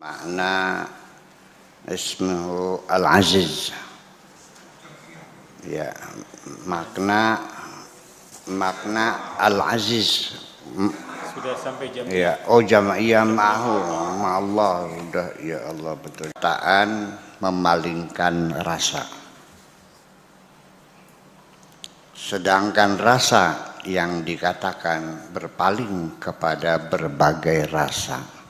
Makna ismuhu al-aziz. Ya, makna al-aziz. Sudah sampai jam. Ya, oh jamaiyah ma'hu, ma'allah, udah ya Allah betul. Taan memalingkan rasa. Sedangkan rasa yang dikatakan berpaling kepada berbagai rasa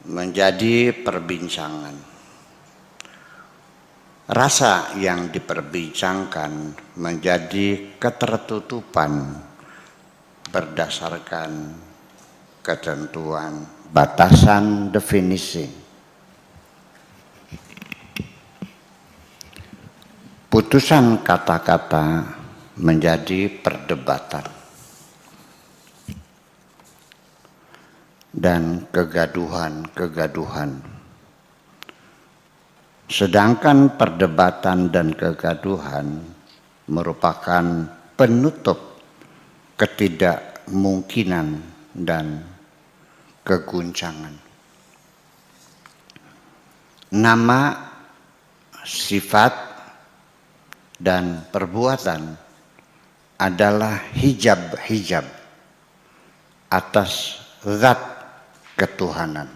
menjadi perbincangan. Rasa yang diperbincangkan menjadi ketertutupan berdasarkan ketentuan batasan definisi. Putusan kata-kata menjadi perdebatan dan kegaduhan. Sedangkan perdebatan dan kegaduhan merupakan penutup ketidakmungkinan dan keguncangan. Nama, sifat, dan perbuatan adalah hijab-hijab atas zat ketuhanan.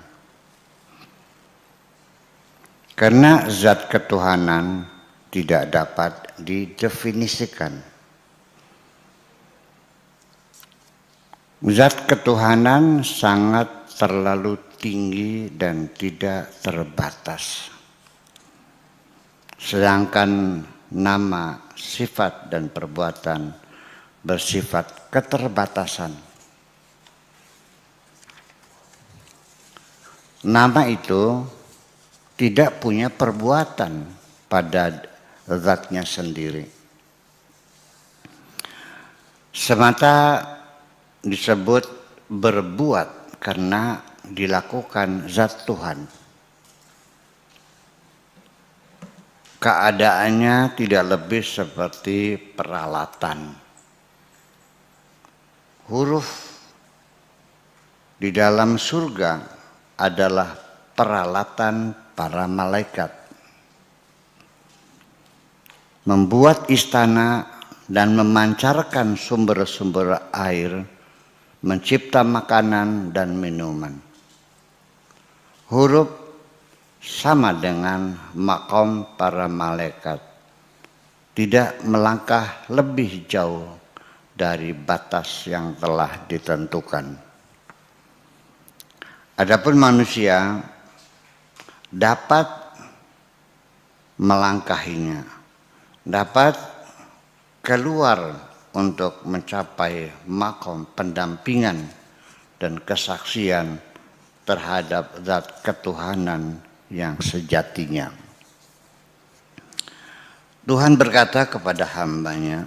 Karena zat ketuhanan tidak dapat didefinisikan. Zat ketuhanan sangat terlalu tinggi dan tidak terbatas. Sedangkan nama, sifat, dan perbuatan bersifat keterbatasan. Nama itu tidak punya perbuatan pada zatnya sendiri. Semata disebut berbuat karena dilakukan zat Tuhan. Keadaannya tidak lebih seperti peralatan. Huruf di dalam surga adalah peralatan para malaikat. Membuat istana dan memancarkan sumber-sumber air, mencipta makanan dan minuman. Huruf sama dengan makom para malaikat, tidak melangkah lebih jauh dari batas yang telah ditentukan. Adapun manusia dapat melangkahinya, dapat keluar untuk mencapai makom pendampingan dan kesaksian terhadap zat ketuhanan yang sejatinya. Tuhan berkata kepada hambanya,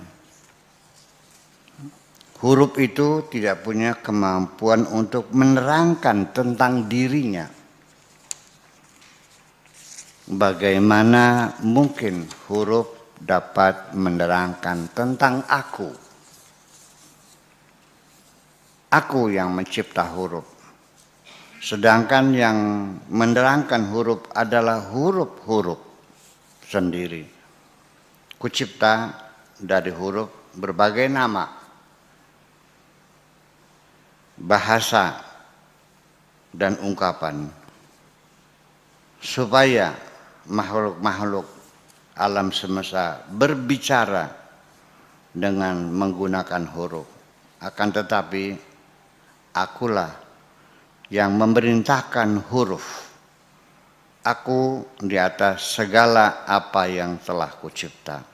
huruf itu tidak punya kemampuan untuk menerangkan tentang dirinya. Bagaimana mungkin huruf dapat menerangkan tentang aku? Aku yang mencipta huruf. Sedangkan yang menerangkan huruf adalah huruf-huruf sendiri. Kucipta dari huruf berbagai nama, bahasa, dan ungkapan, supaya makhluk-makhluk alam semesta berbicara dengan menggunakan huruf. Akan tetapi akulah yang memerintahkan huruf. Aku di atas segala apa yang telah kucipta.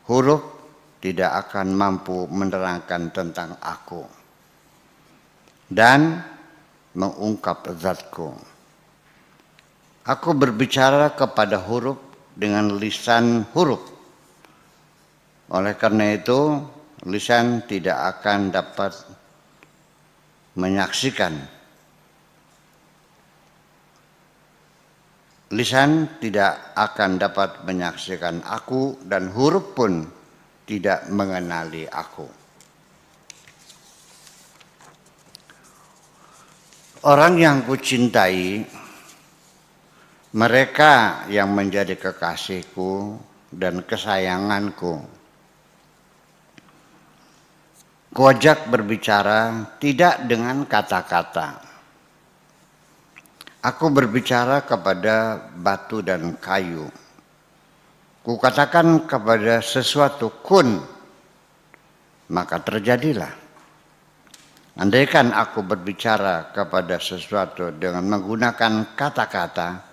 Huruf tidak akan mampu menerangkan tentang aku dan mengungkap zatku. Aku berbicara kepada huruf dengan lisan huruf. Oleh karena itu, lisan tidak akan dapat menyaksikan. Lisan tidak akan dapat menyaksikan aku dan huruf pun tidak mengenali aku. Orang yang kucintai, mereka yang menjadi kekasihku dan kesayanganku. Kuajak berbicara tidak dengan kata-kata. Aku berbicara kepada batu dan kayu. Kukatakan kepada sesuatu kun, maka terjadilah. Andaikan aku berbicara kepada sesuatu dengan menggunakan kata-kata,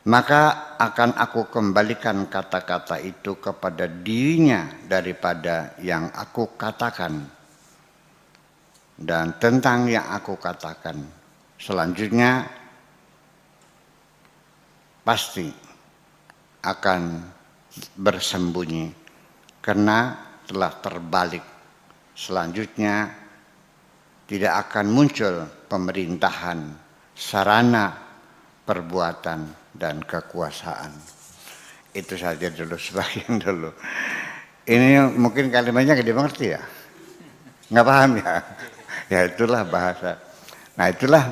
maka akan aku kembalikan kata-kata itu kepada dirinya daripada yang aku katakan. Dan tentang yang aku katakan, selanjutnya pasti akan bersembunyi karena telah terbalik. Selanjutnya tidak akan muncul pemerintahan, sarana, perbuatan, dan kekuasaan. Itu saja dulu, sebagian dulu. Ini mungkin kalimatnya nggak dimengerti ya? Nggak paham ya? Ya itulah bahasa. Nah itulah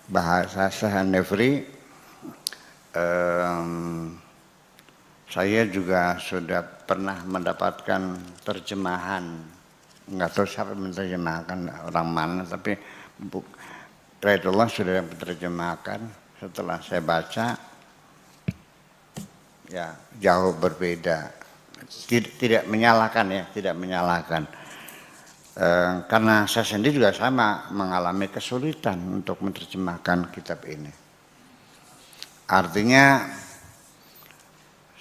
bahasa Sahanefri. Saya juga sudah pernah mendapatkan terjemahan, nggak tahu siapa menerjemahkan, orang mana, tapi Raidullah sudah menerjemahkan. Setelah saya baca, ya jauh berbeda. Tidak menyalahkan ya, tidak menyalahkan. Karena saya sendiri juga sama mengalami kesulitan untuk menerjemahkan kitab ini. Artinya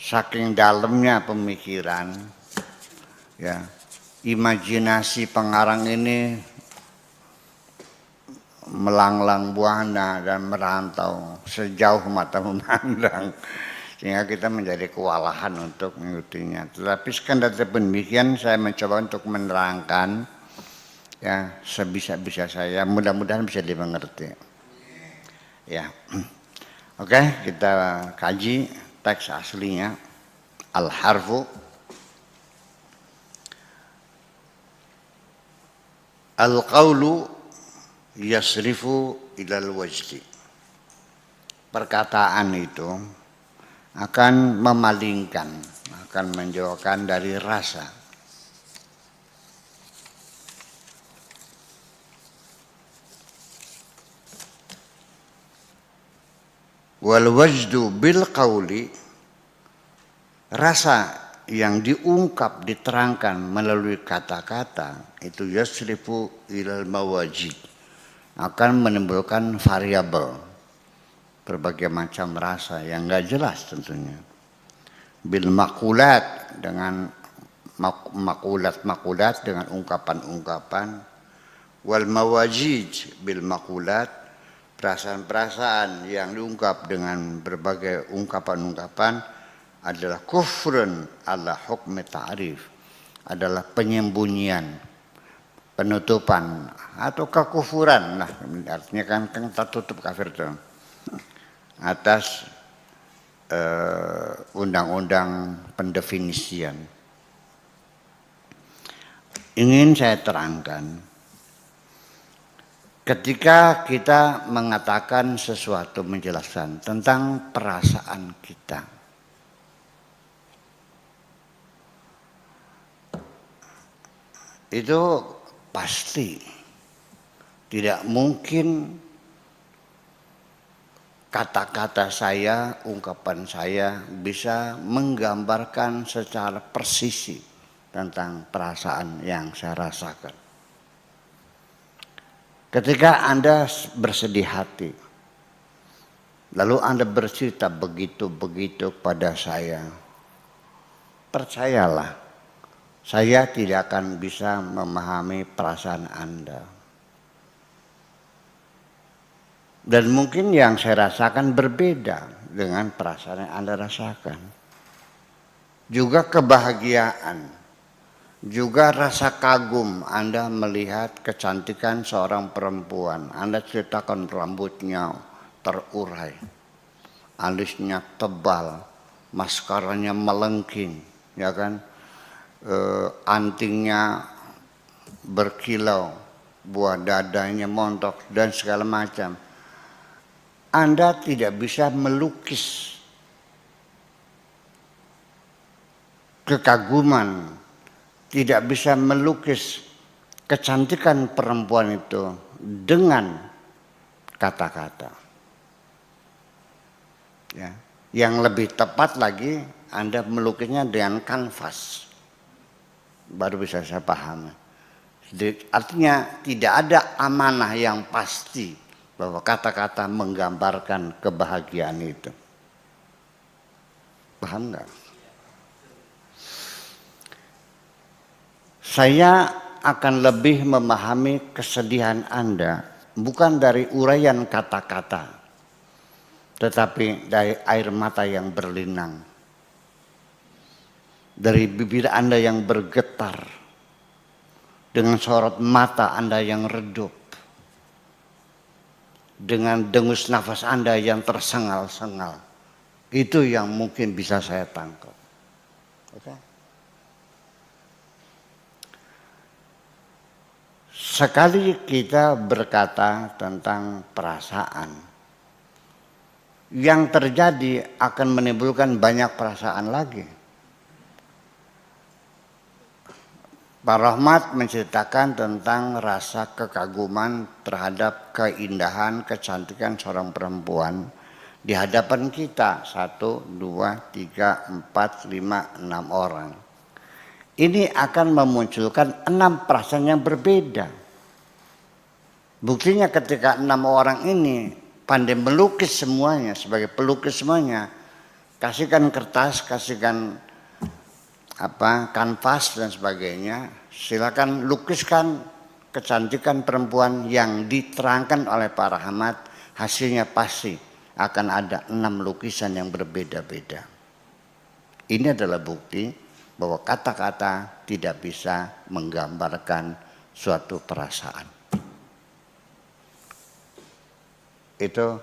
saking dalamnya pemikiran, ya, imajinasi pengarang ini melanglang buana dan merantau sejauh mata memandang, sehingga kita menjadi kewalahan untuk mengikutinya. Tetapi kendati demikian saya mencoba untuk menerangkan ya sebisa-bisa saya, mudah-mudahan bisa dimengerti. Ya, oke, kita kaji teks aslinya. Al-harfu al-qawlu yasrifu ilal wajdi. Perkataan itu akan memalingkan, akan menjauhkan dari rasa. Wal wajdu bil qawli, rasa yang diungkap, diterangkan melalui kata-kata itu yasrifu ilal mawajid, akan menimbulkan variabel, berbagai macam rasa yang enggak jelas tentunya. Bil makulat, dengan makulat dengan ungkapan-ungkapan. Wal mawajid bil makulat, perasaan-perasaan yang diungkap dengan berbagai ungkapan-ungkapan adalah kufrun ala hukmi ta'rif, adalah penyembunyian, penutupan atau kekufuran. Nah, artinya kan tertutup kafir itu atas undang-undang pendefinisian. Ingin saya terangkan, ketika kita mengatakan sesuatu, menjelaskan tentang perasaan kita, itu pasti tidak mungkin kata-kata saya, ungkapan saya bisa menggambarkan secara persisi tentang perasaan yang saya rasakan. Ketika Anda bersedih hati, lalu Anda bercerita begitu-begitu pada saya, percayalah, saya tidak akan bisa memahami perasaan Anda. Dan mungkin yang saya rasakan berbeda dengan perasaan yang Anda rasakan. Juga kebahagiaan, juga rasa kagum Anda melihat kecantikan seorang perempuan. Anda ceritakan rambutnya terurai, alisnya tebal, maskaranya melengking, ya kan, antingnya berkilau, buah dadanya montok dan segala macam. Anda tidak bisa melukis kekaguman, tidak bisa melukis kecantikan perempuan itu dengan kata-kata. Ya. Yang lebih tepat lagi, Anda melukisnya dengan kanvas. Baru bisa saya pahami. Artinya tidak ada amanah yang pasti bahwa kata-kata menggambarkan kebahagiaan itu. Paham nggak? Saya akan lebih memahami kesedihan Anda bukan dari uraian kata-kata, tetapi dari air mata yang berlinang, dari bibir Anda yang bergetar, dengan sorot mata Anda yang redup, dengan dengus nafas Anda yang tersengal-sengal. Itu yang mungkin bisa saya tangkap. Oke? Sekali kita berkata tentang perasaan, yang terjadi akan menimbulkan banyak perasaan lagi. Pak Rahmat menceritakan tentang rasa kekaguman terhadap keindahan, kecantikan seorang perempuan di hadapan kita. 1, 2, 3, 4, 5, 6 orang. Ini akan memunculkan 6 perasaan yang berbeda. Buktinya ketika 6 orang ini pandai melukis semuanya, sebagai pelukis semuanya, kasihkan kertas, kasihkan kanvas dan sebagainya, silakan lukiskan kecantikan perempuan yang diterangkan oleh Pak Rahmat, hasilnya pasti akan ada 6 lukisan yang berbeda-beda. Ini adalah bukti bahwa kata-kata tidak bisa menggambarkan suatu perasaan. Itu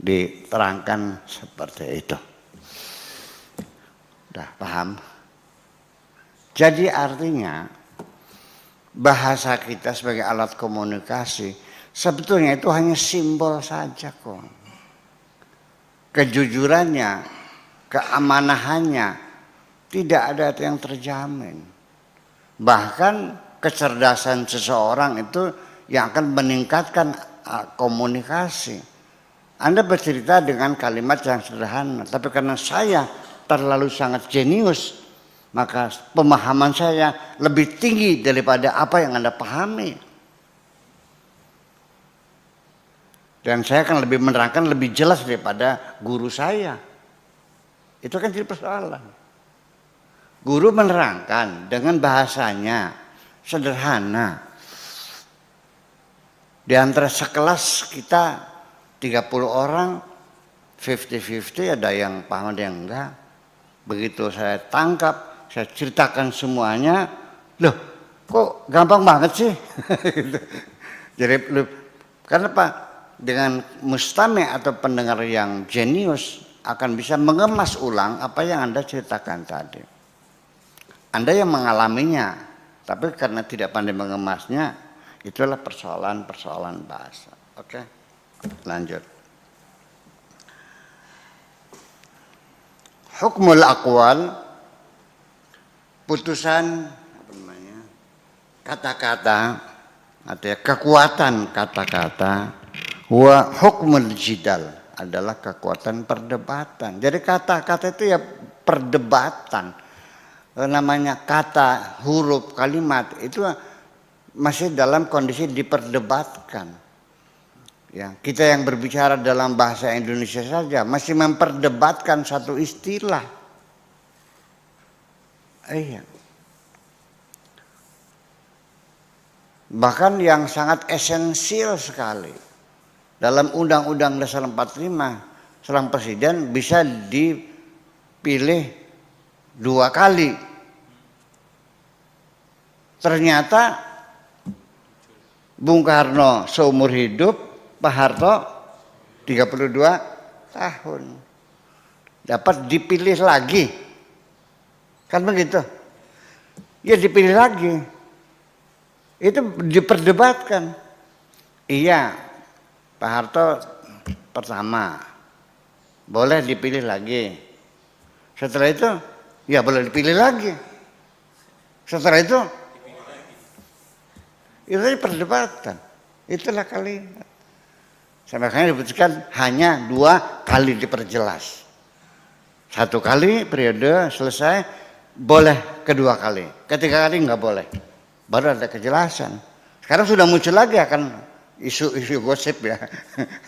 diterangkan seperti itu. Udah paham? Jadi artinya bahasa kita sebagai alat komunikasi sebetulnya itu hanya simbol saja kok. Kejujurannya, keamanahannya tidak ada yang terjamin. Bahkan kecerdasan seseorang itu yang akan meningkatkan komunikasi. Anda bercerita dengan kalimat yang sederhana, tapi karena saya terlalu sangat jenius, maka pemahaman saya lebih tinggi daripada apa yang Anda pahami. Dan saya akan lebih menerangkan lebih jelas daripada guru saya. Itu kan jadi persoalan. Guru menerangkan dengan bahasanya sederhana. Di antara sekelas kita 30 orang, 50-50, ada yang paham ada yang enggak. Begitu saya tangkap, saya ceritakan semuanya, loh kok gampang banget sih? Jadi karena apa? Dengan mustami' atau pendengar yang jenius akan bisa mengemas ulang apa yang Anda ceritakan tadi. Anda yang mengalaminya, tapi karena tidak pandai mengemasnya, itulah persoalan-persoalan bahasa. Oke, lanjut. Hukmul aqwal, putusan kata-kata, artinya kekuatan kata-kata. Wa hukmul jidal, adalah kekuatan perdebatan. Jadi kata-kata itu ya perdebatan. Namanya kata, huruf, kalimat itu masih dalam kondisi diperdebatkan. Ya, kita yang berbicara dalam bahasa Indonesia saja masih memperdebatkan satu istilah. Iya. Bahkan yang sangat esensial sekali dalam Undang-Undang Dasar 45, seorang presiden bisa dipilih 2 kali. Ternyata Bung Karno seumur hidup, Pak Harto 32 tahun. Dapat dipilih lagi. Kan begitu? Ya dipilih lagi. Itu diperdebatkan. Iya, Pak Harto pertama, boleh dipilih lagi. Setelah itu, ya boleh dipilih lagi. Setelah itu perdebatan. Itulah kalimat. Makanya diputuskan hanya 2 kali diperjelas. 1 kali periode selesai, boleh kedua kali. Ketiga kali nggak boleh. Baru ada kejelasan. Sekarang sudah muncul lagi akan isu-isu gosip ya.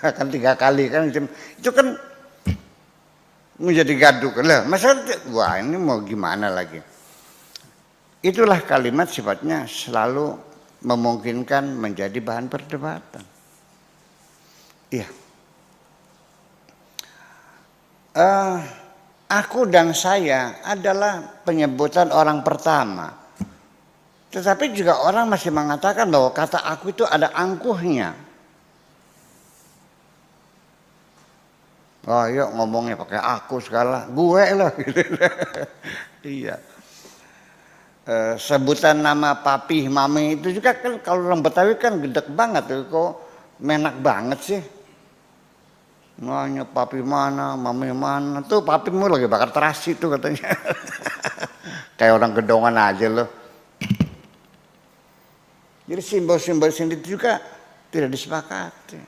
Akan 3 kali kan. Itu kan menjadi gaduh. Lah, masa wah ini mau gimana lagi. Itulah kalimat sifatnya selalu memungkinkan menjadi bahan perdebatan. Iya. Aku dan saya adalah penyebutan orang pertama. Tetapi juga orang masih mengatakan bahwa kata aku itu ada angkuhnya. Oh yuk ngomongnya pakai aku segala. Gue lah. Iya. Sebutan nama papi, mami itu juga kan kalau orang Betawi kan gedek banget. Kok menak banget sih. Nanya papi mana, mami mana. Tuh papimu lagi bakar terasi tuh katanya. Kayak orang gedongan aja loh. Jadi simbol-simbol sini juga tidak disepakati.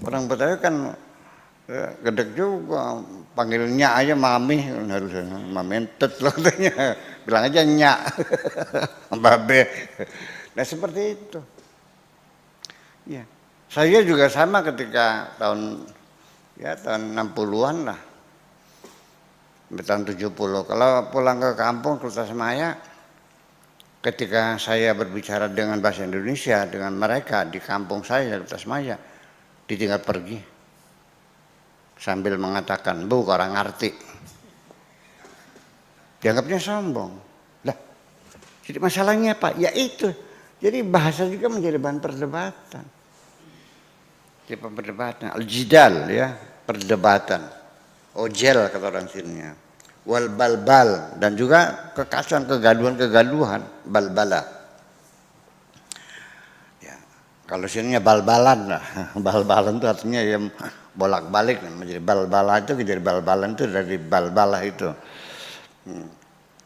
Orang Betawi kan gedek juga. Panggilnya aja mami. Harusnya mami entet loh katanya. Bilang aja nyak. Babe. Nah seperti itu. Ya. Saya juga sama ketika tahun 60-an lah. Tahun 70. Kalau pulang ke kampung ke Tasmaya, ketika saya berbicara dengan bahasa Indonesia dengan mereka di kampung saya di Tasmaya, ditinggal pergi. Sambil mengatakan, "Bu, orang ngerti." Dianggapnya sombong. Lah, jadi masalahnya Pak, ya itu. Jadi bahasa juga menjadi bahan perdebatan. Jadi perdebatan, al-jidal ya, perdebatan. Ojel kata orang sininya. Wal balbal dan juga kekacauan, kegaduhan, balbala. Ya, kalau sininya balbalan lah. Balbalan itu artinya yang bolak-balik menjadi balbala itu jadi balbalan itu dari balbala itu.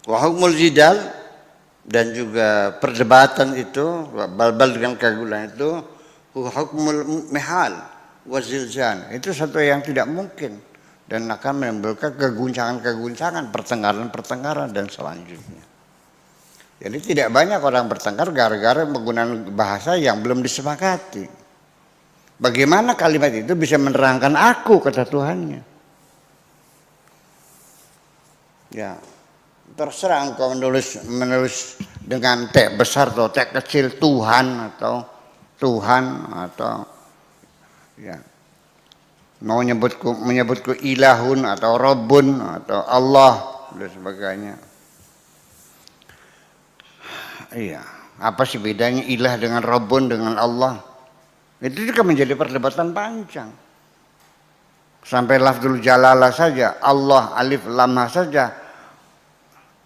Wa hukmul jidal dan juga perdebatan itu balbal dengan kegaduhan itu hukmul mihal wa zilzal itu satu yang tidak mungkin dan akan menimbulkan keguncangan-keguncangan, pertengkaran-pertengkaran dan selanjutnya. Jadi tidak banyak orang bertengkar gara-gara menggunakan bahasa yang belum disepakati. Bagaimana kalimat itu bisa menerangkan aku kata Tuhannya? Ya, terserah engkau menulis dengan T besar atau T kecil Tuhan atau ya mau menyebutku ilahun atau Rabbun atau Allah dan sebagainya. Iya, apa sih bedanya ilah dengan Rabbun dengan Allah? Itu juga menjadi perdebatan panjang. Sampai lafzul jalalah saja, Allah alif lam saja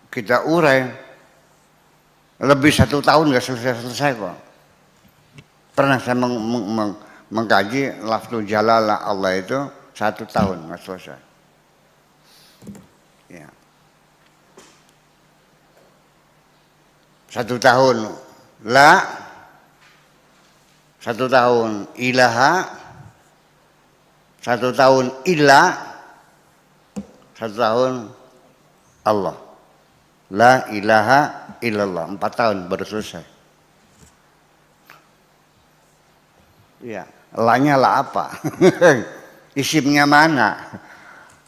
kita urai lebih 1 tahun nggak selesai kok. Pernah saya mengkaji lafzul jalalah Allah itu 1 tahun nggak selesai. Ya. 1 tahun la, 1 tahun ilaha, 1 tahun illa, 1 tahun Allah. La ilaha illallah 4 tahun baru selesai. Iya, lanya lah apa? Isimnya mana?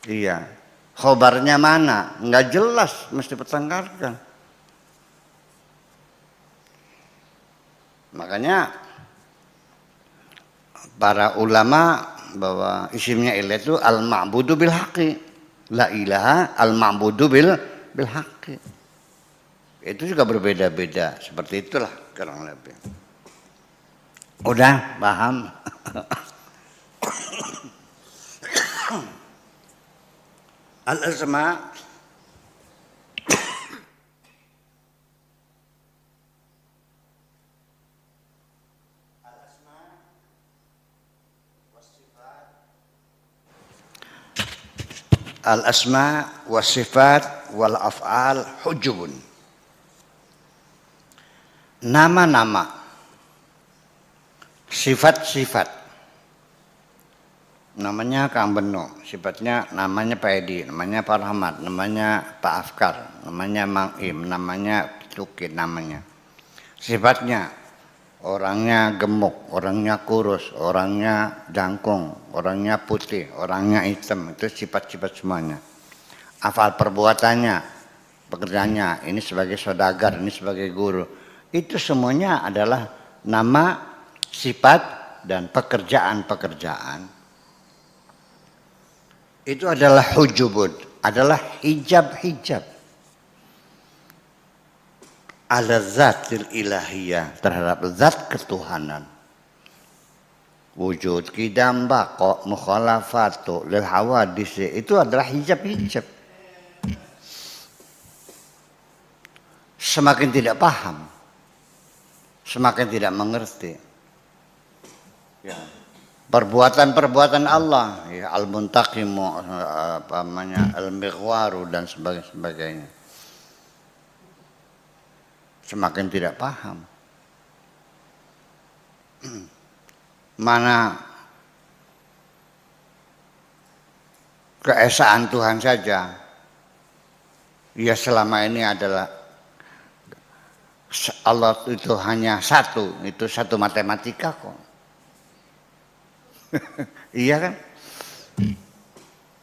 Iya, khobarnya mana? Enggak jelas, mesti pertengkarkan. Makanya para ulama bahwa isimnya ilah itu al-ma'budu bil haqqi. La ilaha al-ma'budu bil haqqi. Itu juga berbeda-beda, seperti itulah kurang lebih. Udah paham? Al-asma al-asma wa sifat wal af'al hujubun. Nama-nama, sifat-sifat. Namanya Kang Beno, sifatnya namanya Pak Edi, namanya Pak Rahmat, namanya Pak Afkar, namanya Mang Im, namanya Tuki, namanya. Sifatnya orangnya gemuk, orangnya kurus, orangnya jangkung, orangnya putih, orangnya hitam, itu sifat-sifat semuanya. Afal perbuatannya, pekerjaannya, ini sebagai saudagar, ini sebagai guru. Itu semuanya adalah nama, sifat, dan pekerjaan-pekerjaan. Itu adalah hujubun, adalah hijab-hijab ala zatil ilahiyah, terhadap zat ketuhanan. Wujud kidam bako mukhalafatu lil hawadisi, itu adalah hijab-hijab. Semakin tidak paham, semakin tidak mengerti. Ya. Perbuatan-perbuatan Allah, ya, al-muntaqimu, al-mighwaru dan sebagainya. Semakin tidak paham. Mana keesaan Tuhan saja, ya selama ini adalah Allah itu hanya satu, itu satu matematika kok. Iya kan?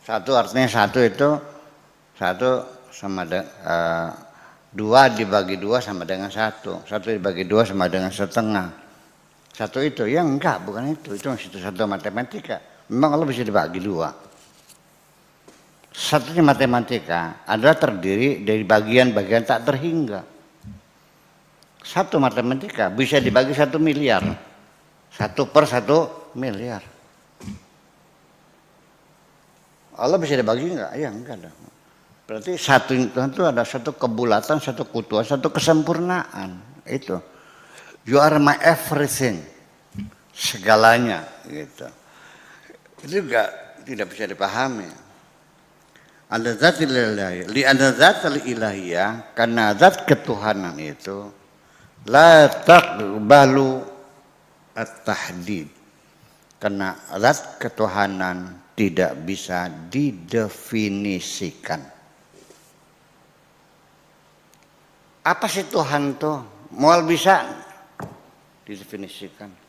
Satu artinya satu itu satu sama dua dibagi dua sama dengan satu, satu dibagi dua sama dengan setengah. Satu itu, ya enggak, bukan itu satu matematika. Memang Allah bisa dibagi dua. Satunya matematika adalah terdiri dari bagian-bagian tak terhingga. Satu matematika bisa dibagi 1 miliar, 1/1 miliar. Allah bisa dibagi enggak? Ya enggak ada. Berarti satu Tuhan itu ada satu kebulatan, satu keutuhan, satu kesempurnaan. Itu. You are my everything. Segalanya gitu. Itu juga tidak bisa dipahami. Ada zat ilahiyah, li ada zat ilahiyah, karena zat ketuhanan itu la taqbalu at-tahdid. Karena zat ketuhanan tidak bisa didefinisikan. Apa sih Tuhan tuh? Mual bisa didefinisikan.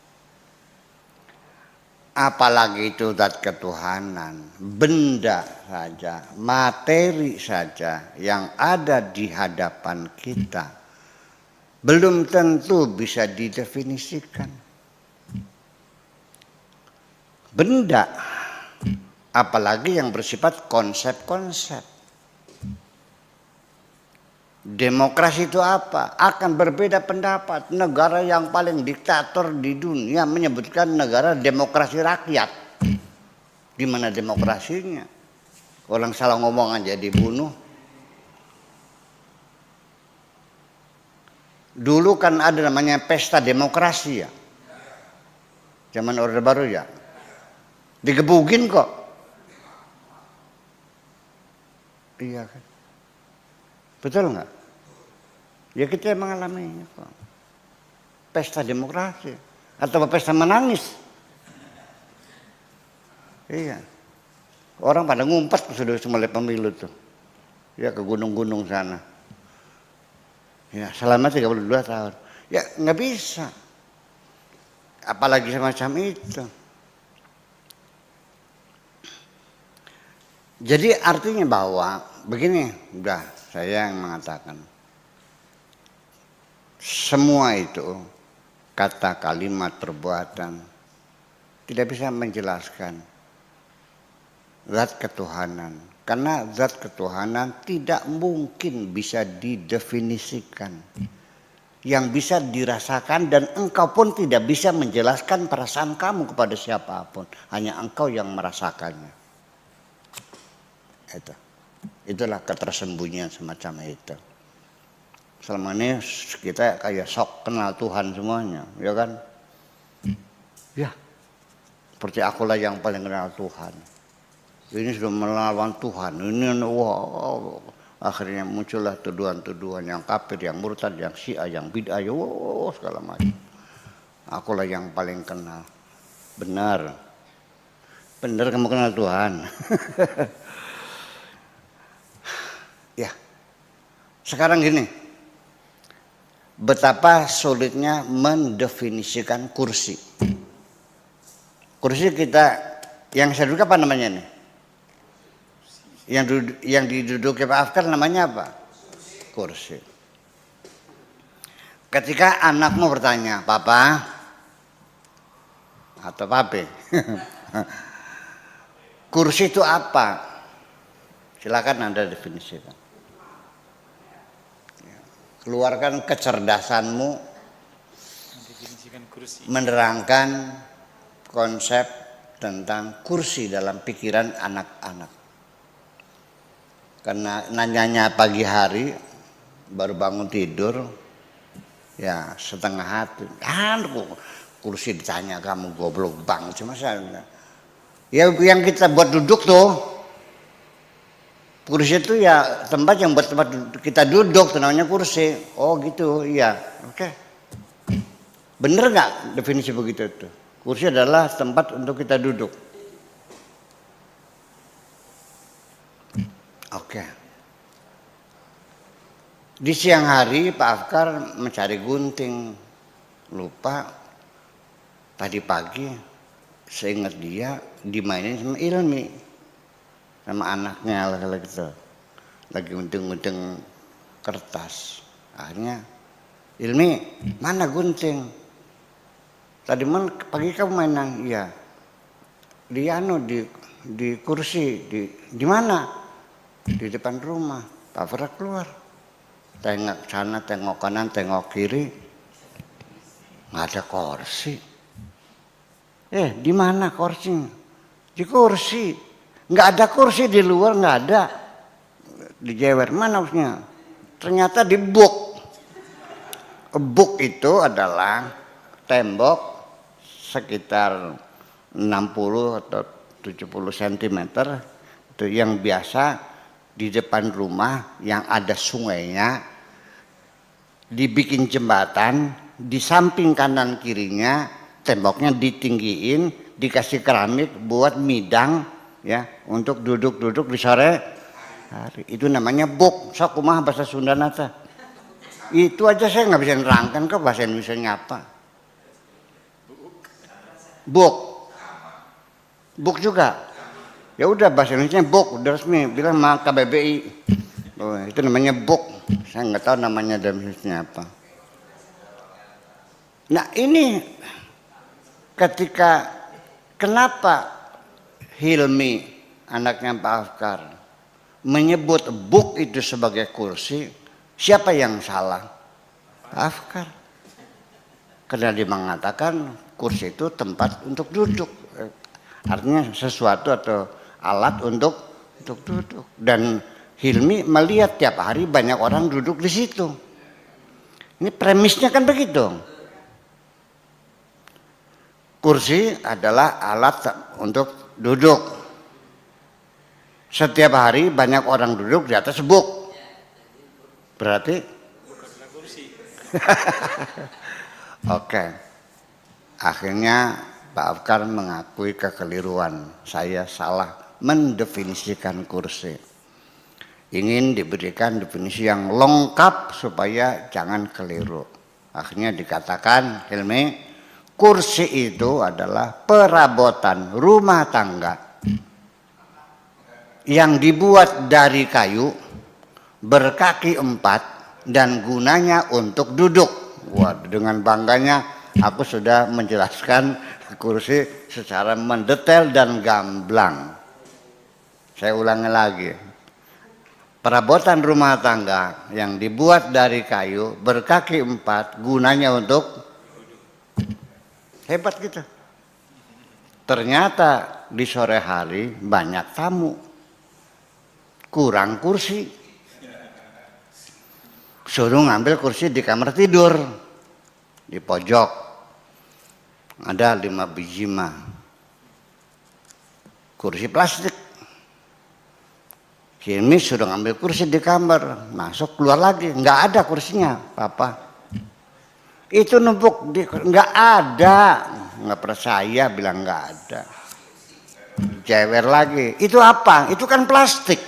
Apalagi itu zat ketuhanan, benda saja, materi saja yang ada di hadapan kita belum tentu bisa didefinisikan. Benda, apalagi yang bersifat konsep-konsep. Demokrasi itu apa? Akan berbeda pendapat. Negara yang paling diktator di dunia menyebutkan negara demokrasi rakyat. Di mana demokrasinya? Orang salah ngomong aja dibunuh. Dulu kan ada namanya pesta demokrasi ya. Zaman Orde Baru ya. Digebugin kok. Iya kan? Betul nggak? Ya kita mengalaminya kok. Pesta demokrasi atau pesta menangis. Iya. Orang pada ngumpet sudah mulai pemilu tuh. Ya ke gunung-gunung sana. Ya selama 32 tahun. Ya nggak bisa. Apalagi semacam itu. Jadi artinya bahwa begini, udah saya yang mengatakan semua itu kata, kalimat, perbuatan tidak bisa menjelaskan zat ketuhanan, karena zat ketuhanan tidak mungkin bisa didefinisikan. Yang bisa dirasakan dan engkau pun tidak bisa menjelaskan perasaan kamu kepada siapapun, hanya engkau yang merasakannya. Itulah ketersembunyian semacam itu. Selama ini kita kayak sok kenal Tuhan semuanya, ya kan? Ya, seperti akulah yang paling kenal Tuhan. ini sudah melawan Tuhan, ini wah, akhirnya muncullah tuduhan-tuduhan yang kafir, yang murtad, yang syiah, yang bid'ah, wah, segala macam. Akulah yang paling kenal. Benar kamu kenal Tuhan. Ya, sekarang gini, betapa sulitnya mendefinisikan kursi. Kursi kita yang saya duduk apa namanya nih? Yang diduduki Pak Afkar namanya apa? Kursi. Ketika anakmu bertanya, Papa atau Pape, kursi itu apa? Silakan Anda definisikan. Keluarkan kecerdasanmu mendefinisikan kursi. menerangkan konsep tentang kursi dalam pikiran anak-anak. Karena nanyanya pagi hari, baru bangun tidur, ya setengah hati. Kursi ditanya kamu goblok banget. Cuma saya, ya yang kita buat duduk tuh, kursi itu ya tempat yang buat tempat kita duduk, namanya kursi. Oh gitu, iya. Oke. Bener nggak definisi begitu tuh? Kursi adalah tempat untuk kita duduk. Oke. Di siang hari Pak Afkar mencari gunting, lupa. Tadi pagi seingat dia dimainin sama Ilmi, sama anaknya laki-laki itu, lagi gunting-gunting kertas. Akhirnya Ilmi, mana gunting? Tadi pagi kamu mainan, iya. Di kursi, di mana? Di depan rumah. Pak Afkar keluar, tengok sana, tengok kanan, tengok kiri, nggak ada kursi. Di mana kursinya? Di kursi. Nggak ada kursi di luar, nggak ada. Dijewer, mana harusnya? Ternyata di buk. Buk itu adalah tembok sekitar 60 atau 70 cm. Itu yang biasa di depan rumah yang ada sungainya. Dibikin jembatan, di samping kanan kirinya temboknya ditinggiin, dikasih keramik buat midang ya untuk duduk-duduk di sore hari. Itu namanya buk. Sok kumaha bahasa Sunda nata. Itu aja saya nggak bisa nerangkan ke bahasa Indonesia apa. Buk. Buk juga. Ya udah bahasa Indonesia buk, udah resmi bilang sama KBBI. Oh, itu namanya buk. Saya nggak tahu namanya dalam Indonesia apa. Nah ini ketika kenapa Hilmi anaknya Pak Afkar menyebut buk itu sebagai kursi, siapa yang salah? Pak Afkar. Karena dia mengatakan kursi itu tempat untuk duduk, artinya sesuatu atau alat untuk duduk. Dan Hilmi melihat tiap hari banyak orang duduk di situ. Ini premisnya kan begitu. Kursi adalah alat untuk duduk. Setiap hari banyak orang duduk di atas buk. Berarti? Bukanlah kursi. Oke. Akhirnya Pak Afkar mengakui kekeliruan. Saya salah mendefinisikan kursi. Ingin diberikan definisi yang lengkap supaya jangan keliru. Akhirnya dikatakan, Hilmi, kursi itu adalah perabotan rumah tangga yang dibuat dari kayu, berkaki 4 dan gunanya untuk duduk. Wah, dengan bangganya aku sudah menjelaskan kursi secara mendetail dan gamblang. Saya ulangi lagi. Perabotan rumah tangga yang dibuat dari kayu, berkaki 4, gunanya untuk hebat kita. Ternyata di sore hari banyak tamu, kurang kursi. Suruh ngambil kursi di kamar tidur, di pojok. Ada 5 biji mah kursi plastik. Hilmi sudah ngambil kursi di kamar, masuk keluar lagi, nggak ada kursinya, papa. Itu numpuk, nggak ada, nggak percaya, bilang nggak ada. Jewer lagi, itu apa? Itu kan plastik.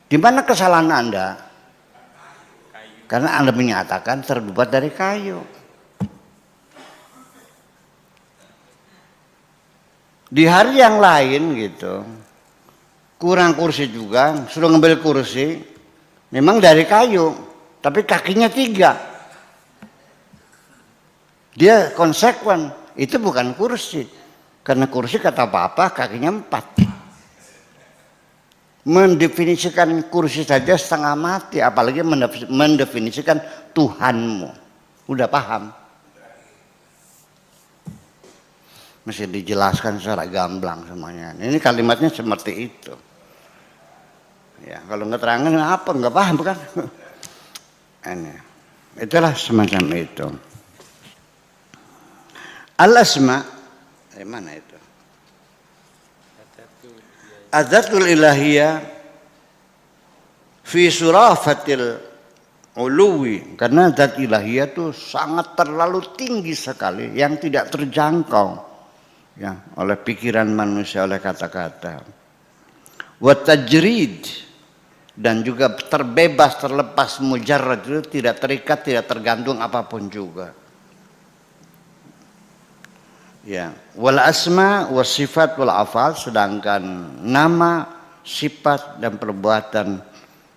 Di mana kesalahan Anda? Karena Anda menyatakan terbuat dari kayu. Di hari yang lain gitu, kurang kursi juga, sudah ngambil kursi, memang dari kayu, tapi kakinya 3. Dia konsekuen, itu bukan kursi, karena kursi kata papa kakinya 4. Mendefinisikan kursi saja setengah mati, apalagi mendefinisikan Tuhanmu. Udah paham? Mesti dijelaskan secara gamblang semuanya. Ini kalimatnya seperti itu. Ya, kalau nggak terangin apa nggak paham kan? Ini, itulah semacam itu. Al-asma, dari mana itu? Adzatul ilahiyah fi surafatil uluwi, karena zat ilahiyah itu sangat terlalu tinggi sekali yang tidak terjangkau ya oleh pikiran manusia, oleh kata-kata. Wa tajrid, dan juga terbebas, terlepas, mujarrad, itu tidak terikat, tidak tergantung apapun juga. Ya, wal asma was sifat wal afal, sedangkan nama, sifat dan perbuatan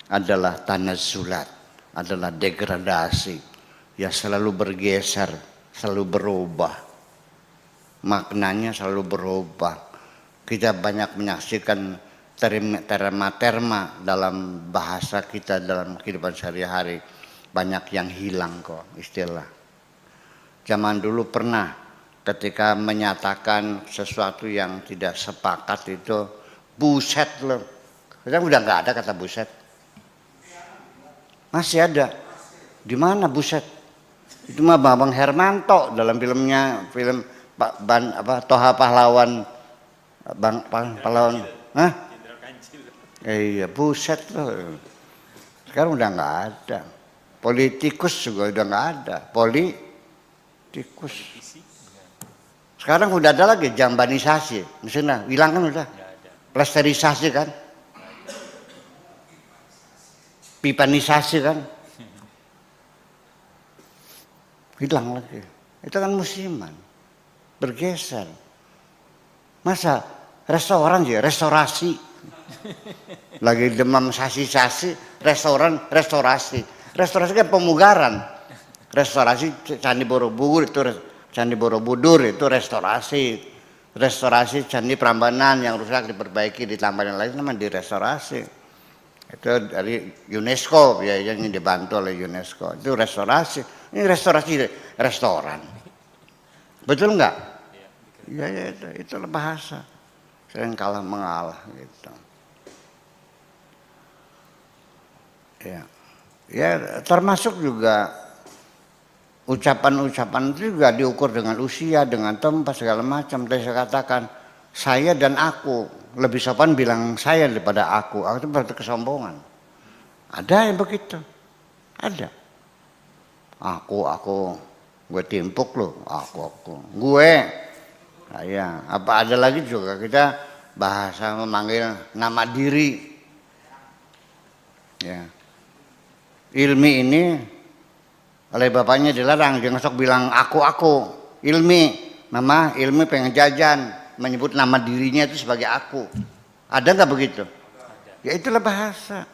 adalah tanazzulat, adalah degradasi, ya selalu bergeser, selalu berubah. Maknanya selalu berubah. Kita banyak menyaksikan terma dalam bahasa kita, dalam kehidupan sehari-hari. Banyak yang hilang kok istilah. Zaman dulu pernah ketika menyatakan sesuatu yang tidak sepakat itu buset loh. Sekarang udah nggak ada kata buset. Masih ada. Di mana buset? Itu mah Bang Hermanto dalam film Toha Pahlawan, pahlawan. Hah? Iya, buset loh. Sekarang udah nggak ada. Politikus juga udah nggak ada. Politikus. Sekarang udah ada lagi jambanisasi, misalnya hilang kan udah, plesterisasi kan, pipanisasi kan, hilang lagi. Itu kan musiman, bergeser. Masa restoran sih, restorasi, lagi demam sasi-sasi, restorasi kan pemugaran, restorasi Candi Borobudur itu. Candi Borobudur itu restorasi Candi Prambanan yang rusak diperbaiki, ditambah yang lain namanya direstorasi. Itu dari UNESCO, ya yang dibantu oleh UNESCO. Itu restorasi. Ini restorasi restoran. Betul enggak? Ya itu bahasa. Sering kalah mengalah gitu. Ya termasuk juga ucapan-ucapan itu juga diukur dengan usia, dengan tempat, segala macam. Tadi saya katakan, saya dan aku, lebih sopan bilang saya daripada aku. Aku itu berarti kesombongan. Ada yang begitu. Ada. Aku, gue timpuk loh. Aku, gue. Nah, ya. Apa ada lagi juga kita bahasa memanggil nama diri. Ya. Ilmi ini oleh bapaknya dilarang, jangan sok bilang aku. Mama Ilmi pengen jajan, menyebut nama dirinya itu sebagai aku. Ada nggak begitu? Ya itulah bahasa.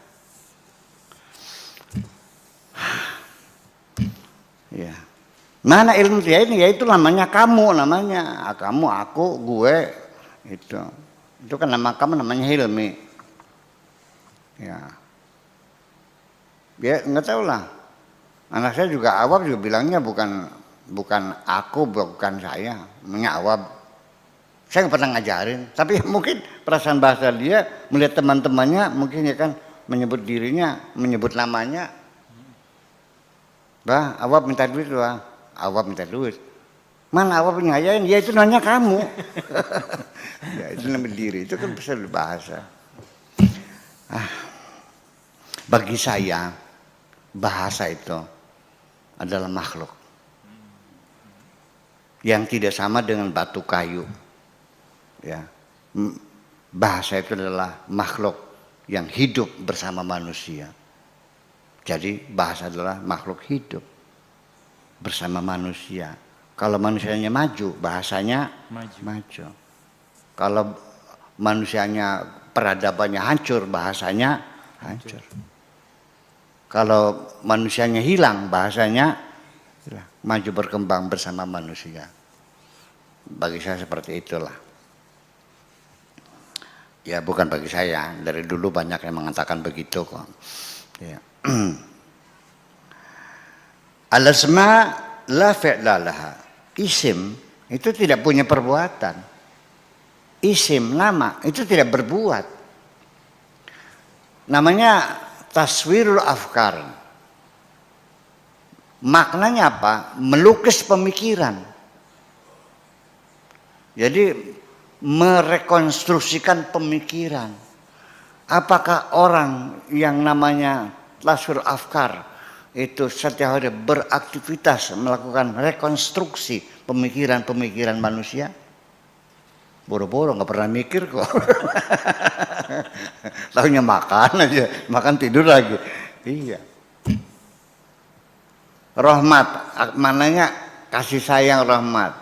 Ya. Mana ilmu dia ini? Ya itu namanya kamu, namanya kamu, aku, gue, itu. Itu kan nama kamu, namanya Hilmi. Ya. Ya nggak tahu lah. Anak saya juga Awab juga bilangnya bukan aku, bukan saya, namanya Awab. Saya nggak pernah ngajarin, tapi mungkin perasaan bahasa dia melihat teman-temannya mungkin ya kan menyebut dirinya, menyebut namanya. Bah, Awab minta duit loh. Awab minta duit. Mana Awab ngajarin? Ya itu nanya kamu. Ya itu nama diri, itu kan bisa berbahasa. Bagi saya bahasa itu adalah makhluk yang tidak sama dengan batu kayu. Ya, bahasa itu adalah makhluk yang hidup bersama manusia. Jadi bahasa adalah makhluk hidup bersama manusia. Kalau manusianya maju, bahasanya maju. Kalau manusianya peradabannya hancur, bahasanya hancur. Kalau manusianya hilang, bahasanya hilang. Maju berkembang bersama manusia. Bagi saya seperti itulah. Ya bukan bagi saya, dari dulu banyak yang mengatakan begitu kok. Ya. Al-asma la fi'la laha. Isim itu tidak punya perbuatan. Isim, nama itu tidak berbuat. Namanya taswirul afkar. Maknanya apa? Melukis pemikiran. Jadi merekonstruksikan pemikiran. Apakah orang yang namanya taswir afkar itu setiap hari beraktivitas melakukan rekonstruksi pemikiran-pemikiran manusia? Boro-boro nggak pernah mikir kok. Tahunya makan aja, makan tidur lagi. Iya. Rahmat, mananya kasih sayang rahmat.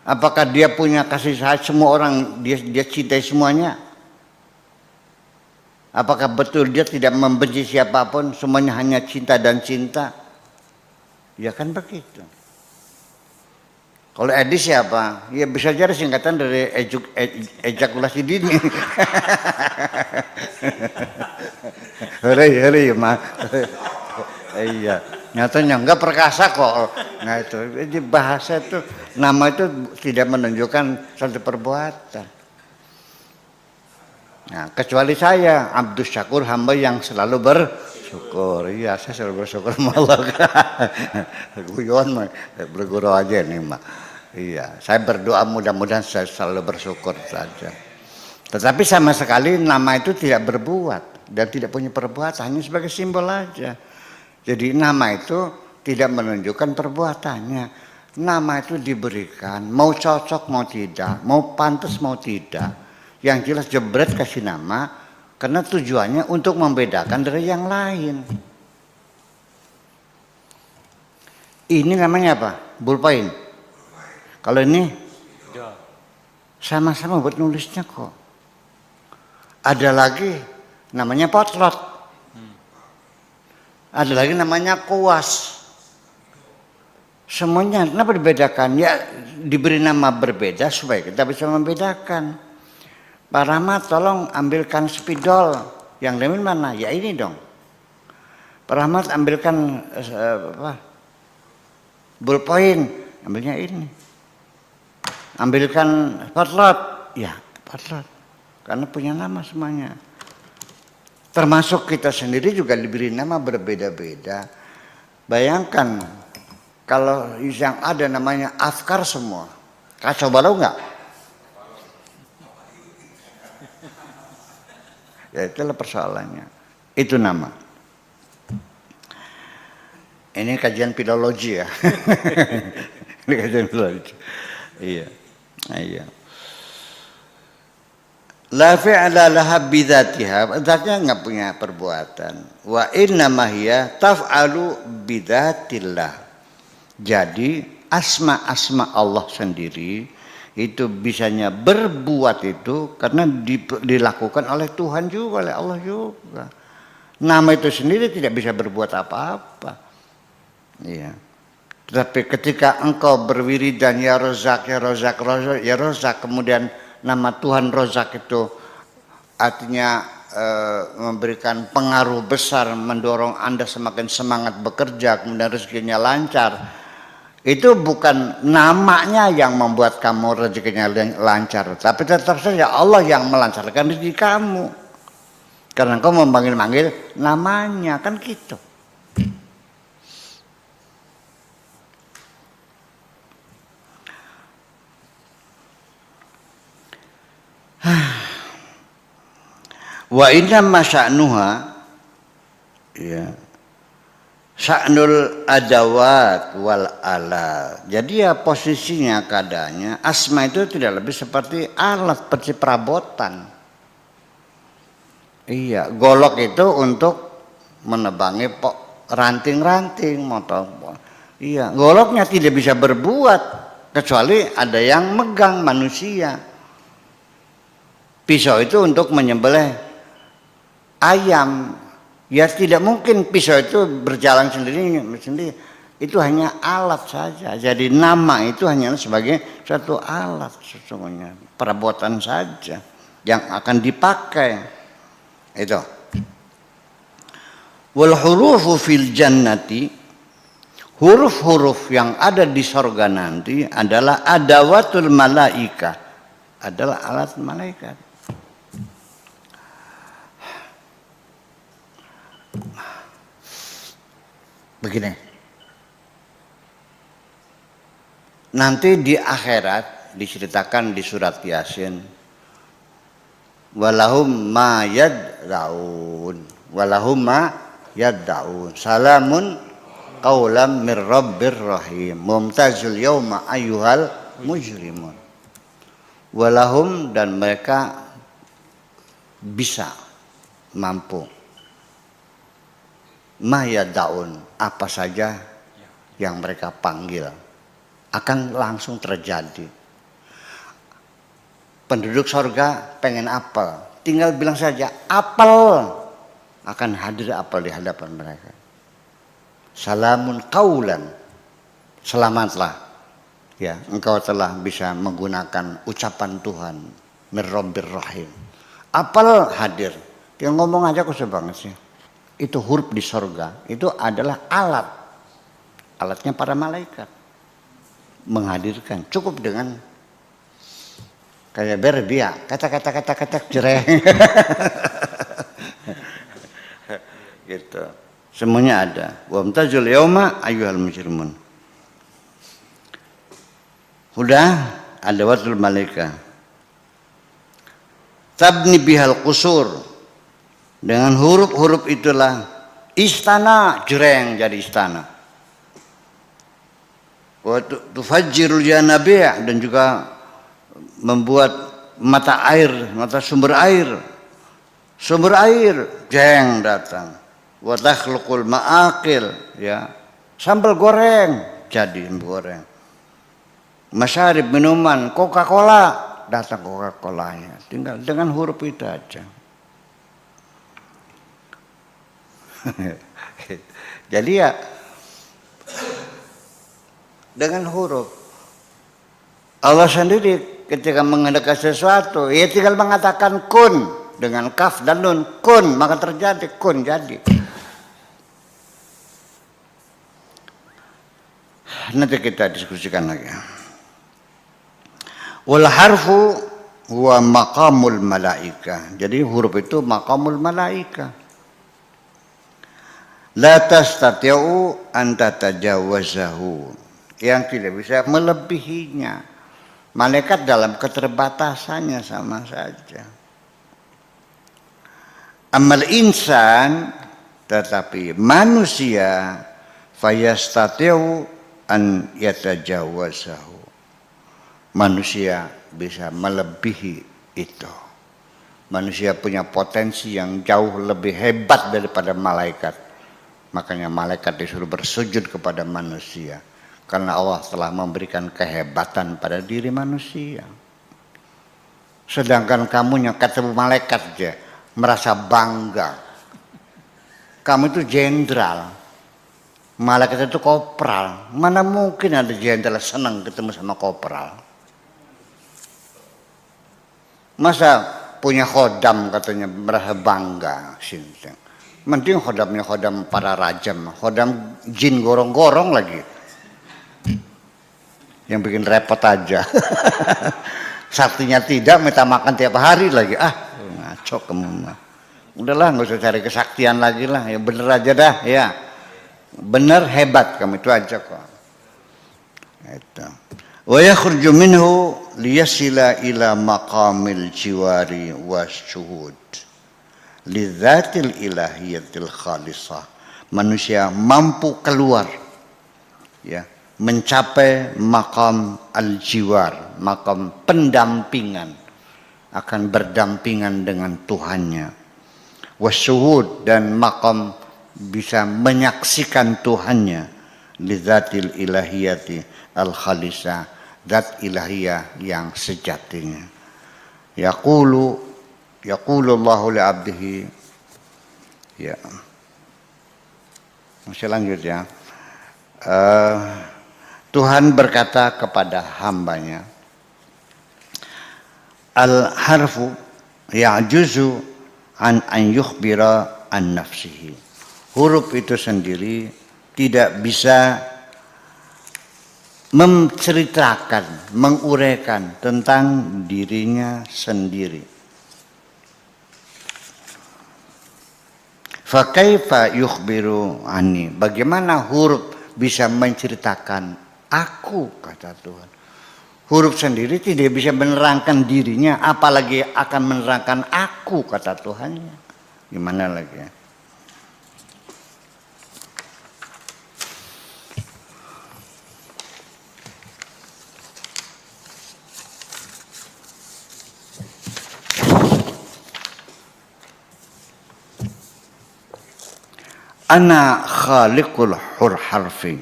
Apakah dia punya kasih sayang semua orang dia cintai semuanya? Apakah betul dia tidak membenci siapapun, semuanya hanya cinta dan cinta? Ya kan begitu. Kalau Edis siapa? Ya bisa jadi singkatan dari ejakulasi dini. Hore mah. Iya, nyatanya enggak perkasa kok. Nah itu, jadi bahasa itu, nama itu tidak menunjukkan satu perbuatan. Nah, kecuali saya, Abdus Syakur, hamba yang selalu bersyukur. Iya, saya selalu bersyukur malah. Guyon mah berguru aja nih mah. Iya, saya berdoa mudah-mudahan saya selalu bersyukur saja. Tetapi sama sekali nama itu tidak berbuat dan tidak punya perbuatan, hanya sebagai simbol aja. Jadi nama itu tidak menunjukkan perbuatannya. Nama itu diberikan, mau cocok mau tidak, mau pantas mau tidak. Yang jelas jebret kasih nama karena tujuannya untuk membedakan dari yang lain. Ini namanya apa? Bullpen. Kalau ini sama-sama buat nulisnya kok. Ada lagi namanya potlot. Ada lagi namanya kuas. Semuanya kenapa dibedakan? Ya diberi nama berbeda supaya kita bisa membedakan. Pak Rahmat tolong ambilkan spidol. Yang lain mana? Ya ini dong. Pak Rahmat ambilkan ballpoint. Ambilnya ini. Ambilkan potlot. Ya potlot. Karena punya nama semuanya. Termasuk kita sendiri juga diberi nama berbeda-beda. Bayangkan kalau yang ada namanya afkar semua. Kacau balau enggak? Ya itulah persoalannya. Itu nama. Ini kajian filologi ya. Ini kajian filologi. Iya. Iya. La fi'la laha bidzatiha, zatnya enggak punya perbuatan. Wa inna ma hiya taf'alu bidzatillah. Jadi asma-asma Allah sendiri itu bisanya berbuat itu karena dilakukan oleh Tuhan juga, oleh Allah juga. Nama itu sendiri tidak bisa berbuat apa-apa. Iya. Tetapi ketika engkau berwiridan ya Rozak, ya Rozak, ya Rozak, kemudian nama Tuhan Rozak itu artinya memberikan pengaruh besar, mendorong Anda semakin semangat bekerja, kemudian rezekinya lancar. Itu bukan namanya yang membuat kamu rezekinya lancar, tapi tetap saja Allah yang melancarkan rezeki kamu. Karena engkau memanggil-manggil namanya, kan gitu. Wa inna masya'nuha ya sya'nul adawat wal ala. Jadi ya posisinya keadaannya asma itu tidak lebih seperti alat, seperti perabotan. Iya, golok itu untuk menebangi ranting-ranting motor. Iya, goloknya tidak bisa berbuat kecuali ada yang megang manusia. Pisau itu untuk menyembelih ayam. Ya tidak mungkin pisau itu berjalan sendiri. Itu hanya alat saja. Jadi nama itu hanya sebagai satu alat sesungguhnya. Perabotan saja yang akan dipakai. Itu. Wal hurufu fil jannati, huruf-huruf yang ada di sorga nanti adalah adawatul malaika, adalah alat malaikat. Begini, nanti di akhirat diceritakan di surat Yasin, walahum ma yad'un, walahum ma yad'un, salamun qaulam mir rabbir rahim, mumtazul yauma ayyuhal mujrimun. Walahum, dan mereka bisa mampu ma yad'un, apa saja yang mereka panggil akan langsung terjadi. Penduduk sorga pengen apel, tinggal bilang saja apel, akan hadir apel di hadapan mereka. Salamun qaulan, selamatlah ya, engkau telah bisa menggunakan ucapan Tuhan mir rabbir rahim. Apel hadir, yang ngomong aja kok sebanget sih. Itu huruf di sorga, itu adalah alatnya para malaikat menghadirkan. Cukup dengan kayak berbiak, kata jereng. Gitu. Semuanya ada. Wa mutazil yauma ayyuhal mujrimun. Udah ada watul malaika. Tabni bihal qusur. Dengan huruf-huruf itulah istana jereng jadi istana. Wa tufajjirul yanabi', dan juga membuat mata sumber air jeng datang. Wa takhluqul ma'aqil, ya, sambal goreng jadi goreng. Masyarib minuman Coca-Cola, datang Coca-Colanya, tinggal dengan huruf itu aja. Jadi ya dengan huruf Allah sendiri ketika menghendaki sesuatu, ya tinggal mengatakan kun dengan kaf dan nun, kun, maka terjadi, kun jadi. Nanti kita diskusikan lagi. Wal harfu huwa maqamul malaika. Jadi huruf itu maqamul malaika. La tastati'u an tatajawazahu, yang tidak bisa melebihinya. Malaikat dalam keterbatasannya sama saja. Amal insan, tetapi manusia, fayastati'u an yatajawazahu, manusia bisa melebihi itu. Manusia punya potensi yang jauh lebih hebat daripada malaikat. Makanya malaikat disuruh bersujud kepada manusia, karena Allah telah memberikan kehebatan pada diri manusia. Sedangkan kamunya ketemu malaikat aja merasa bangga. Kamu itu jenderal, malaikat itu kopral. Mana mungkin ada jenderal senang ketemu sama kopral? Masa punya khodam katanya merasa bangga, sinten. Mending khodamnya khodam para rajam, khodam jin gorong-gorong lagi, yang bikin repot aja. Saktinya tidak, minta makan tiap hari lagi. Ngaco kamu mah. Udahlah, nggak usah cari kesaktian lagi lah. Ya bener aja dah, ya. Bener, hebat kamu, itu aja kok. Itu. Wa yakhruju minhu liyasila ila maqamil jiwari wasyuhud. lidzatil ilahiyatil khalisah. Manusia mampu keluar, ya, mencapai maqam al-jiwar, maqam pendampingan, akan berdampingan dengan Tuhannya. Wasyuhud, dan maqam bisa menyaksikan Tuhannya, lidzatil ilahiyati al-khalisah, zat ilahiyah yang sejatinya. Yaqulu Allahu li 'abdihi, ya. Masih lanjut ya. Tuhan berkata kepada hambanya, al-harfu ya'juzu an yukhbira an nafsihi. Huruf itu sendiri tidak bisa menceritakan, menguraikan tentang dirinya sendiri. Fa kaifa yukhbiru anni? Bagaimana huruf bisa menceritakan aku, kata Tuhan. Huruf sendiri tidak bisa menerangkan dirinya, apalagi akan menerangkan aku, kata Tuhannya. Gimana lagi ya? Ana khaliqul harfi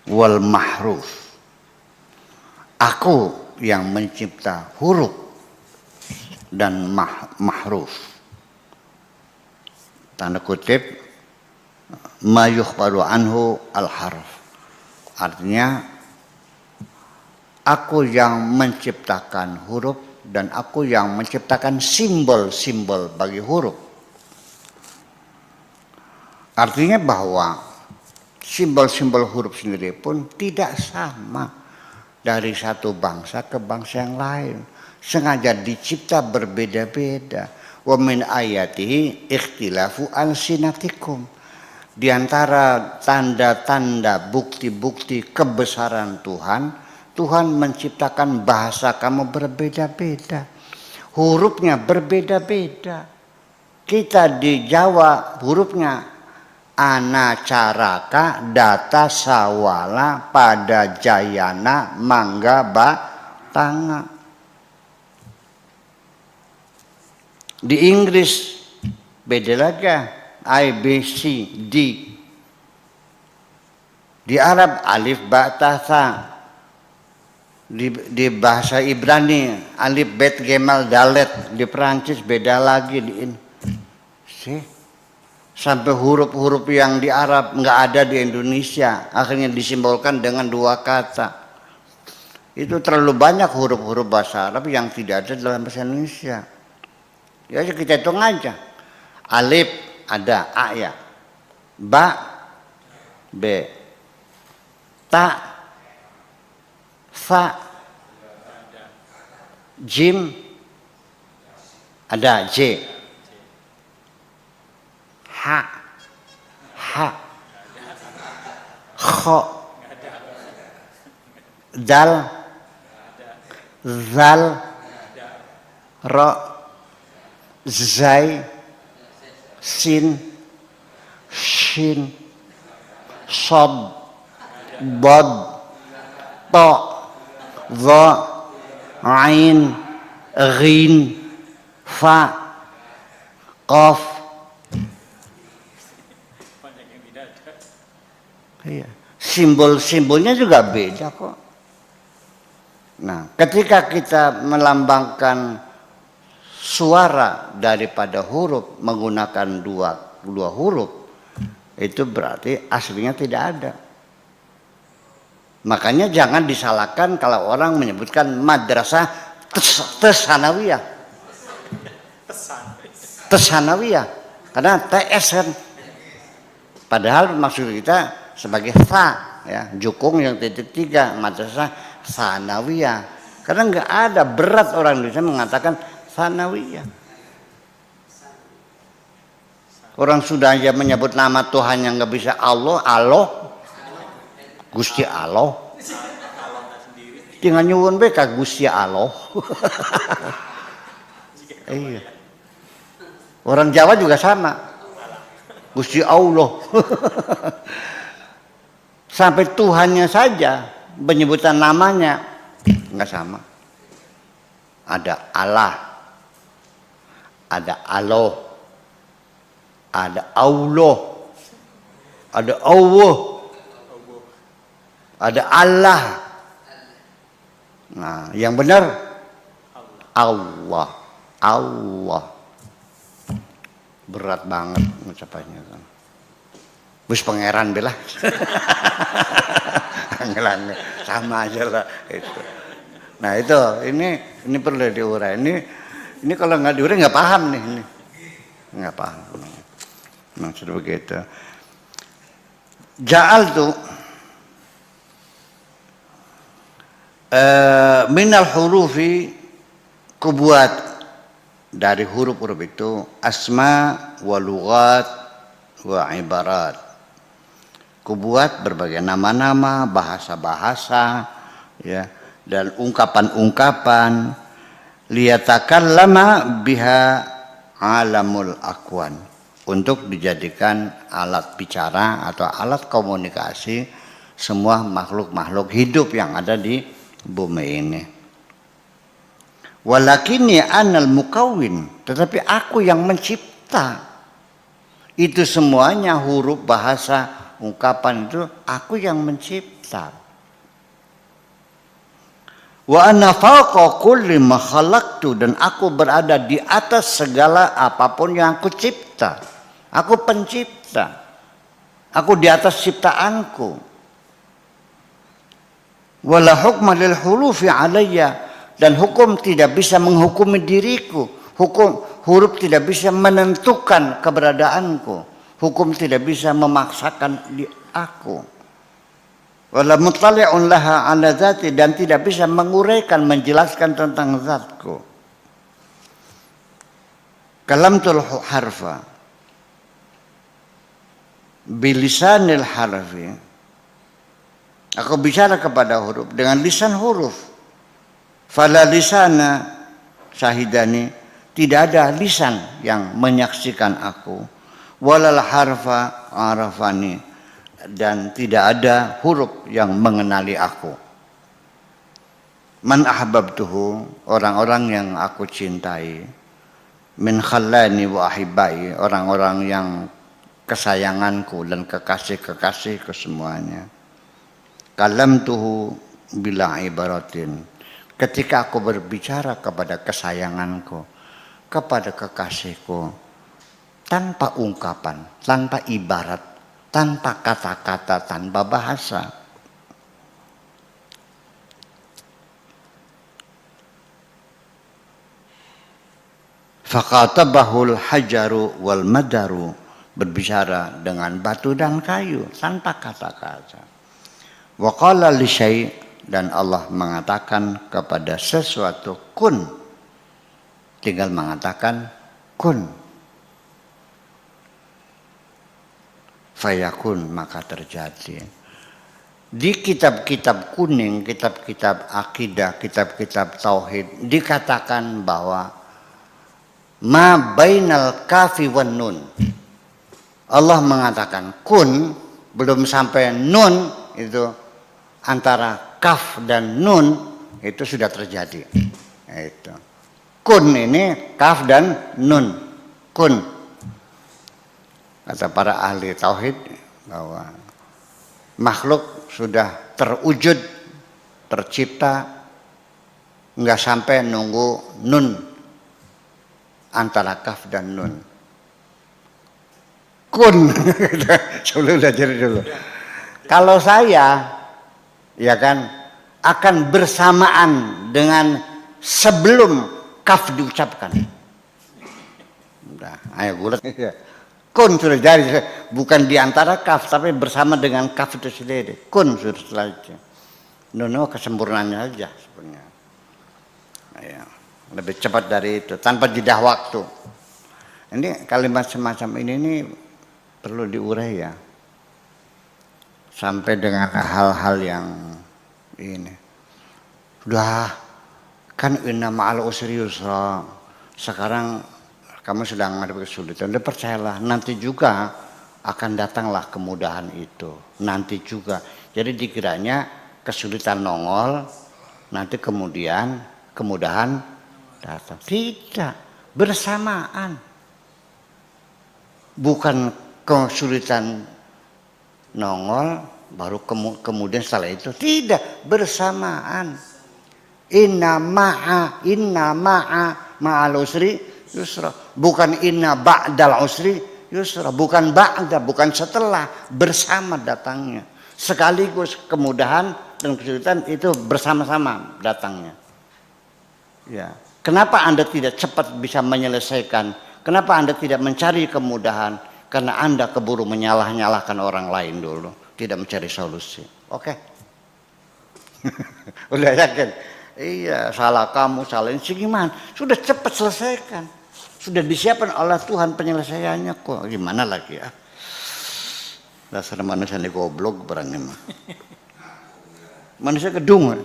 wal mahruf. Aku yang mencipta huruf dan mahruf. Tanda kutip, ma yukhbaru anhu al harf. Artinya, aku yang menciptakan huruf dan aku yang menciptakan simbol-simbol bagi huruf. Artinya bahwa simbol-simbol huruf sendiri pun tidak sama dari satu bangsa ke bangsa yang lain. Sengaja dicipta berbeda-beda. Wa min ayatihi ikhtilafu alsinatikum. Di antara tanda-tanda bukti-bukti kebesaran Tuhan, Tuhan menciptakan bahasa kamu berbeda-beda. Hurufnya berbeda-beda. Kita di Jawa hurufnya anacaraka, data sawala, pada jayana, mangga batanga. Di Inggris beda lagi, A, B, C, D. Di Arab alif, ba, ta, tha. Di bahasa Ibrani alif, bet, gemal, dalet. Di Perancis beda lagi. Sampai huruf-huruf yang di Arab nggak ada di Indonesia, akhirnya disimbolkan dengan dua kata. Itu terlalu banyak huruf-huruf bahasa Arab yang tidak ada dalam bahasa Indonesia. Ya kita hitung aja. Alif ada, A ya. Ba, B. Ta, Fa, Jim, ada, J. Ha, kho, dal, zal, ro, zai, sin, shin, sob, bod, to, dha, ain, ghin, fa, qaf. Iya. Simbol-simbolnya juga beda kok. Nah, ketika kita melambangkan suara daripada huruf menggunakan dua huruf, itu berarti aslinya tidak ada. Makanya jangan disalahkan kalau orang menyebutkan madrasah tesanawiyah. Tesanawiyah. Karena TS kan. Padahal maksud kita sebagai fa, ya, jukung yang titik 3, madrasah sanawiyah. Karena nggak ada, berat orang Indonesia mengatakan sanawiyah. Orang sudah aja menyebut nama Tuhan yang nggak bisa Allah, Gusti Allah. Tinggal nyuwun bae ka Gusti Allah. Iya. Orang Jawa juga sama. Gusti Allah. Sampai Tuhannya saja penyebutan namanya enggak sama. Ada Allah, ada Allah, ada Allah, ada Allah, ada Allah. Nah, yang benar Allah, Allah. Berat banget ucapannya kan. Bus pangeran belah. Angel-angel sama aja lah itu. Nah itu ini perlu diurai. Ini kalau nggak diurai nggak paham nih ini. Nggak paham. Maksud begitu. Ja'al tuh minal hurufi kubuat dari huruf-huruf itu asma wa lughat wa ibarat. Kubuat berbagai nama-nama, bahasa-bahasa, ya, dan ungkapan-ungkapan. Liyatakallama biha alamul akwan, untuk dijadikan alat bicara atau alat komunikasi semua makhluk-makhluk hidup yang ada di bumi ini. Walakinni anal mukawwin, tetapi aku yang mencipta itu semuanya, huruf, bahasa, ungkapan itu aku yang mencipta. Wa ana fawqa kulli ma khalaqtu, dan aku berada di atas segala apapun yang aku cipta. Aku pencipta. Aku di atas ciptaanku. Wala hukma lil hurufi alayya, dan hukum tidak bisa menghukumi diriku. Huruf tidak bisa menentukan keberadaanku. Hukum tidak bisa memaksakan di aku. Wala muttali'un laha ala dzati, dan tidak bisa menguraikan, menjelaskan tentang zatku. Kalamtul harfa bilisanil harfi, aku bicara kepada huruf dengan lisan huruf. Fala lisana syahidani, tidak ada lisan yang menyaksikan aku. Walal harfa arafani, dan tidak ada huruf yang mengenali aku. Man ahbabtuhu, orang-orang yang aku cintai. Min khallani wa ahibai, orang-orang yang kesayanganku dan kekasih-kekasihku semuanya. Kalamtuhu bila ibaratin, ketika aku berbicara kepada kesayanganku, kepada kekasihku, tanpa ungkapan, tanpa ibarat, tanpa kata-kata, tanpa bahasa. Faqatabahul hajaru wal madaru, berbicara dengan batu dan kayu tanpa kata-kata. Wa qala li syai', dan Allah mengatakan kepada sesuatu kun, tinggal mengatakan kun. Fayakun, maka terjadi. Di kitab-kitab kuning, kitab-kitab akidah, kitab-kitab tauhid, dikatakan bahwa ma bainal kafi wan nun, Allah mengatakan kun, belum sampai nun, itu antara kaf dan nun itu sudah terjadi. Itu kun, ini kaf dan nun, kun. Kata para ahli tauhid bahwa makhluk sudah terwujud, tercipta, nggak sampai nunggu nun, antara kaf dan nun. Kun, sebelum belajar dulu. Kalau saya, ya kan, akan bersamaan dengan sebelum kaf diucapkan. Udah, ayo gulat. Kun sudah jadi, bukan di antara kaf, tapi bersama dengan kaf itu sendiri. Kun sudah setelah itu. Nono kesempurnaannya aja sebenarnya. Ya, lebih cepat dari itu, tanpa jeda waktu. Ini kalimat semacam ini perlu diurai ya. Sampai dengan hal-hal yang ini. Sudah, kan inna ma'al usri yusra. Sekarang kamu sedang menghadapi kesulitan, udah percayalah nanti juga akan datanglah kemudahan itu, nanti juga. Jadi dikiranya kesulitan nongol, nanti kemudian kemudahan datang. Tidak, bersamaan. Bukan kesulitan nongol baru kemudian setelah itu, tidak, bersamaan. Inna ma'a ma'al usri yusra, bukan inna ba'dal usri yusra, bukan ba'da, bukan setelah, bersama datangnya. Sekaligus kemudahan dan kesulitan itu bersama-sama datangnya. Ya. Kenapa Anda tidak cepat bisa menyelesaikan? Kenapa Anda tidak mencari kemudahan? Karena Anda keburu menyalah-nyalahkan orang lain dulu, tidak mencari solusi. Oke. Udah yakin? Iya, salah kamu, salah ini gimana? Sudah cepat selesaikan. Sudah disiapkan oleh Tuhan penyelesaiannya kok. Gimana lagi ya? Dasar manusia ini goblok berani mah. Manusia kedung.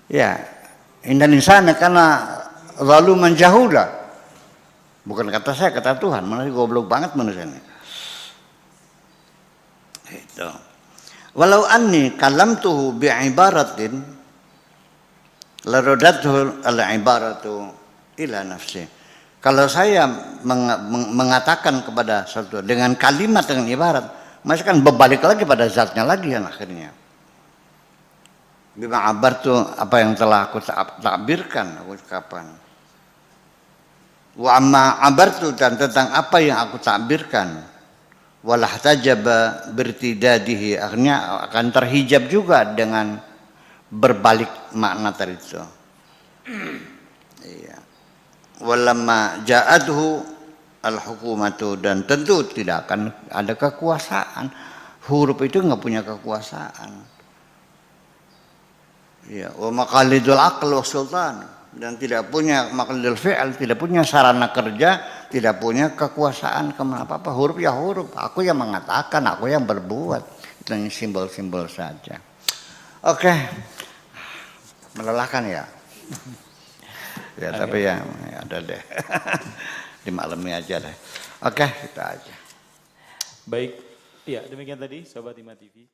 Ya, innal insana karena lalu menjahula. Bukan kata saya, kata Tuhan. Manusia goblok banget manusia ini. Itu. Walau anni kalamtuhu bi'ibaratin laradatuhu al-ibaratu ila nafsi. Kalau saya mengatakan kepada satu dengan kalimat, dengan ibarat, masih kan berbalik lagi pada zatnya lagi kan akhirnya. Bima abartu, apa yang telah aku takbirkan, aku ucapkan. Wa amma abartu, dan tentang apa yang aku takbirkan. Walah tajaba bertidadihi, akhirnya akan terhijab juga dengan berbalik makna tadi itu. Iya. Walamma ja'adhu al-hukumatu, dan tentu tidak akan ada kekuasaan. Huruf itu nggak punya kekuasaan. Ya, wa maqalidul aql wa sultan, dan tidak punya maqalidul fi'al, tidak punya sarana kerja, tidak punya kekuasaan kemana apa. Huruf ya huruf, aku yang mengatakan, aku yang berbuat. Itu hanya simbol-simbol saja. Oke. Melelahkan ya. Ya tapi ya ada deh. Dimaklumi aja deh. Oke, kita aja. Baik, ya demikian tadi Sobat Hima TV.